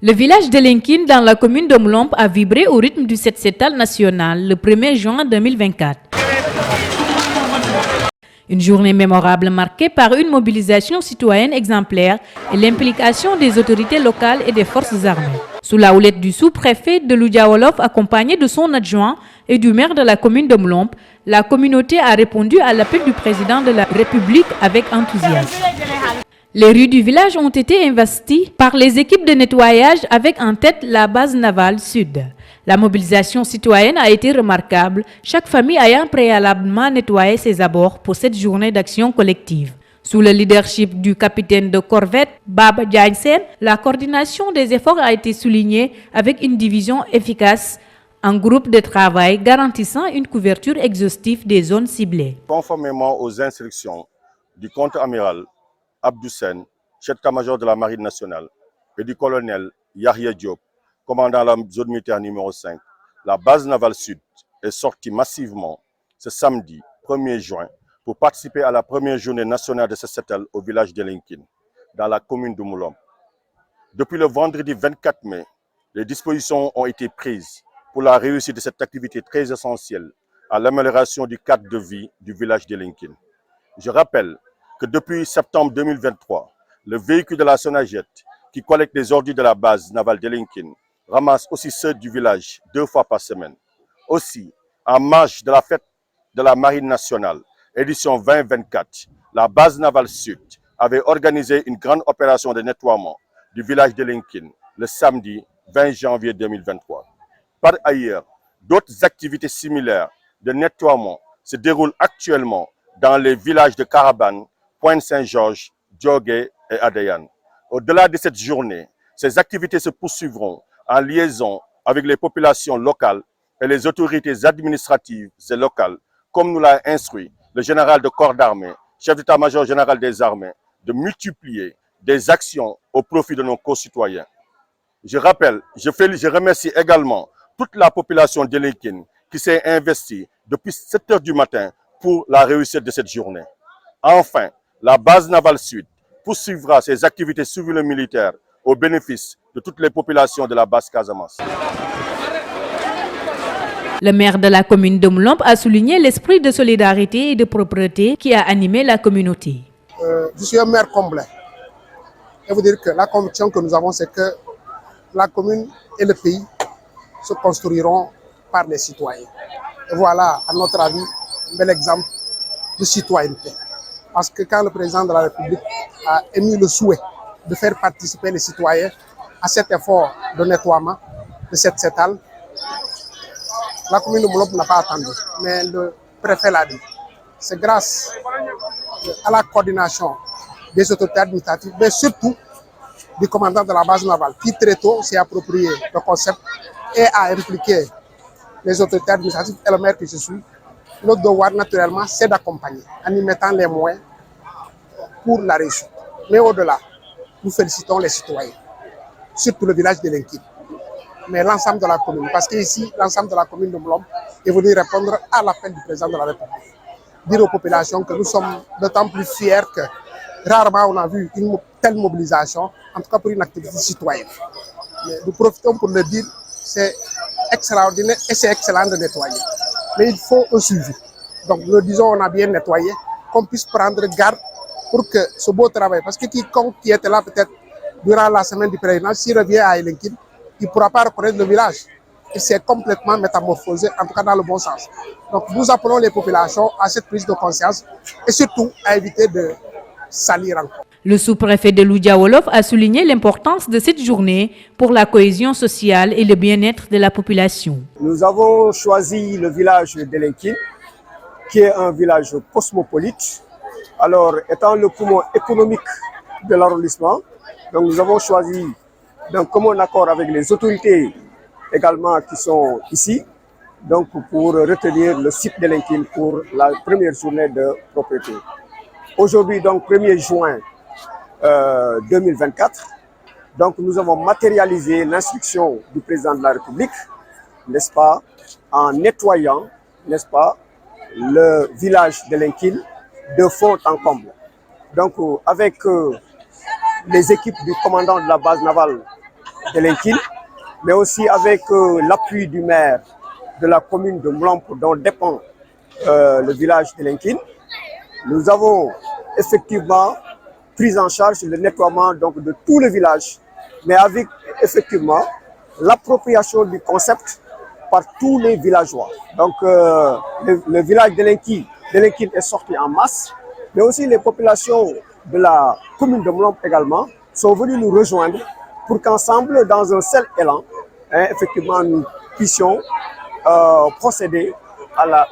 Le village de Lenkin dans la commune de Moulombe a vibré au rythme du Set-Setal national le 1er juin 2024. Une journée mémorable marquée par une mobilisation citoyenne exemplaire et l'implication des autorités locales et des forces armées. Sous la houlette du sous-préfet de Loudia-Wolof, accompagné de son adjoint et du maire de la commune de Moulombe, la communauté a répondu à l'appel du président de la République avec enthousiasme. Les rues du village ont été investies par les équipes de nettoyage avec en tête la base navale sud. La mobilisation citoyenne a été remarquable, chaque famille ayant préalablement nettoyé ses abords pour cette journée d'action collective. Sous le leadership du capitaine de corvette Baba Jansen, la coordination des efforts a été soulignée avec une division efficace en groupe de travail garantissant une couverture exhaustive des zones ciblées. Conformément aux instructions du contre-amiral Abdou Sen, chef d'état-major de la Marine nationale, et du colonel Yahya Diop, commandant la zone militaire numéro 5, la base navale sud est sortie massivement ce samedi 1er juin pour participer à la première journée nationale de Set-Setal au village de Lenkin, dans la commune de Moulombe. Depuis le vendredi 24 mai, les dispositions ont été prises pour la réussite de cette activité très essentielle à l'amélioration du cadre de vie du village de Lenkin. Je rappelle que depuis septembre 2023, le véhicule de la Sonagette qui collecte les ordures de la base navale de Lenkin ramasse aussi ceux du village 2 fois par semaine. Aussi, en marge de la fête de la Marine nationale, édition 2024, la base navale sud avait organisé une grande opération de nettoiement du village de Lenkin le samedi 20 janvier 2023. Par ailleurs, d'autres activités similaires de nettoiement se déroulent actuellement dans les villages de Carabane, Pointe-Saint-Georges, Djogé et Adayan. Au-delà de cette journée, ces activités se poursuivront en liaison avec les populations locales et les autorités administratives et locales, comme nous l'a instruit le général de corps d'armée, chef d'état-major général des armées, de multiplier des actions au profit de nos concitoyens. Je rappelle, je remercie également toute la population de Lenkin qui s'est investie depuis 7 heures du matin pour la réussite de cette journée. Enfin, la base navale sud poursuivra ses activités civiles et militaires au bénéfice de toutes les populations de la basse Casamance. Le maire de la commune de Moulombe a souligné l'esprit de solidarité et de propreté qui a animé la communauté. Je suis un maire complet. Je veux dire que la conviction que nous avons, c'est que la commune et le pays se construiront par les citoyens. Et voilà, à notre avis, un bel exemple de citoyenneté. Parce que quand le président de la République a émis le souhait de faire participer les citoyens à cet effort de nettoiement de cette Set-Setal, la commune de Moulombe n'a pas attendu, mais le préfet l'a dit. C'est grâce à la coordination des autorités administratives, mais surtout du commandant de la base navale, qui très tôt s'est approprié le concept et a impliqué les autorités administratives et le maire que je suis. Notre devoir, naturellement, c'est d'accompagner en y mettant les moyens pour la réussite. Mais au-delà, nous félicitons les citoyens, surtout le village de Lenkin, mais l'ensemble de la commune. Parce qu'ici, l'ensemble de la commune de Moulombe est venu répondre à l'appel du président de la République. Dire aux populations que nous sommes d'autant plus fiers que rarement on a vu une telle mobilisation, en tout cas pour une activité citoyenne. Mais nous profitons pour le dire, c'est extraordinaire et c'est excellent de nettoyer. Mais il faut un suivi. Donc nous disons on a bien nettoyé, qu'on puisse prendre garde pour que ce beau travail, parce que quiconque qui était là peut-être durant la semaine du président, s'il revient à Lenkin, il ne pourra pas reconnaître le village. Et c'est complètement métamorphosé, en tout cas dans le bon sens. Donc nous appelons les populations à cette prise de conscience et surtout à éviter de salir encore. Le sous-préfet de Loudia-Wolof a souligné l'importance de cette journée pour la cohésion sociale et le bien-être de la population. Nous avons choisi le village de Lenkin, qui est un village cosmopolite. Alors, étant le poumon économique de l'arrondissement, donc nous avons choisi d'un commun accord avec les autorités également qui sont ici, donc pour retenir le site de Lenkin pour la première journée de propriété. Aujourd'hui, donc 1er juin 2024, donc nous avons matérialisé l'instruction du président de la République, n'est-ce pas, en nettoyant, n'est-ce pas, le village de Lenkin de fond en comble. Donc avec les équipes du commandant de la base navale d'Elenkin, mais aussi avec l'appui du maire de la commune de Moulamp dont dépend le village d'Elenkin. Nous avons effectivement pris en charge le nettoiement donc, de tout le village, mais avec effectivement l'appropriation du concept par tous les villageois. Donc le village d'Elenkin est sorti en masse, mais aussi les populations de la commune de Moulamp également sont venues nous rejoindre pour qu'ensemble, dans un seul élan, effectivement, nous puissions procéder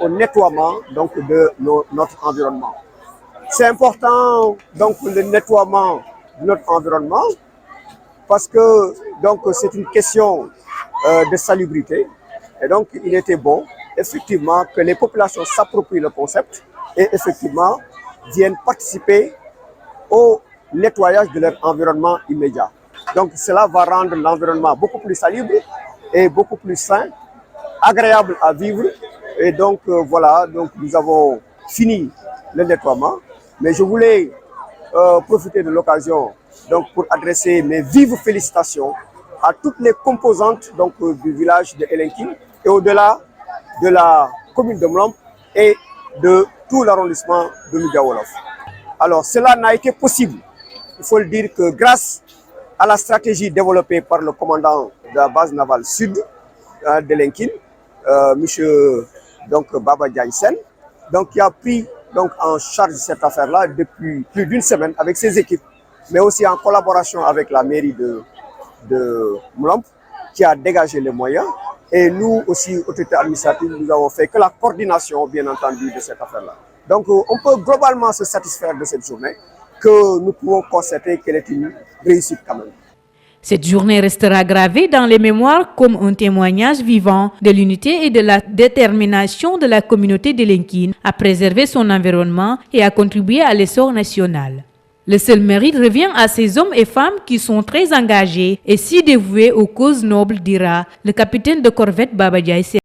au nettoiement donc, de notre environnement. C'est important donc le nettoiement de notre environnement parce que donc c'est une question de salubrité et donc il était bon effectivement que les populations s'approprient le concept et effectivement viennent participer au nettoyage de leur environnement immédiat. Donc cela va rendre l'environnement beaucoup plus salubre et beaucoup plus sain, agréable à vivre et donc voilà, donc nous avons fini le nettoiement. Mais je voulais profiter de l'occasion donc pour adresser mes vives félicitations à toutes les composantes donc, du village de Elenkin et au-delà de la commune de Moulamp et de tout l'arrondissement de Louga-Wolof. Alors cela n'a été possible, il faut le dire que grâce à la stratégie développée par le commandant de la base navale sud d'Elenkin, M. Baba Diagne, donc qui a pris donc en charge cette affaire-là depuis plus d'une semaine avec ses équipes, mais aussi en collaboration avec la mairie de Moulamp qui a dégagé les moyens. Et nous aussi, autorités administratives, nous avons fait que la coordination, bien entendu, de cette affaire-là. Donc on peut globalement se satisfaire de cette journée, que nous pouvons constater qu'elle est une réussite quand même. Cette journée restera gravée dans les mémoires comme un témoignage vivant de l'unité et de la détermination de la communauté d'Elenkin à préserver son environnement et à contribuer à l'essor national. Le seul mérite revient à ces hommes et femmes qui sont très engagés et si dévoués aux causes nobles, dira le capitaine de corvette Baba Diagne.